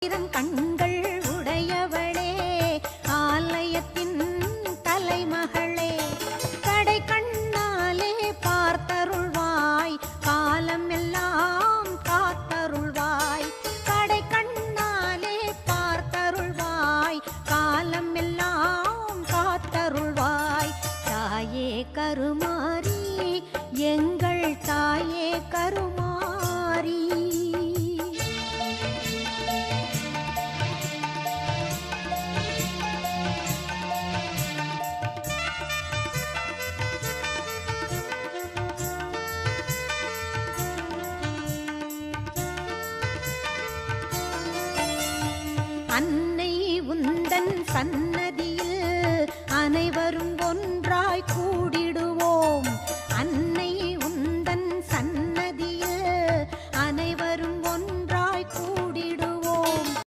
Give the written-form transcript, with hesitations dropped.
கண்கள் உடையவளே, ஆலயத்தின் தலைமகளே, கடை கண்ணாலே பார்த்தருள்வாய், காலம் எல்லாம் காத்தருள்வாய். கடை கண்ணாலே பார்த்தருள்வாய், காலம் எல்லாம் காத்தருள்வாய். தாயே கருமாரி, எங்கள் தாயே கருமாரி. அன்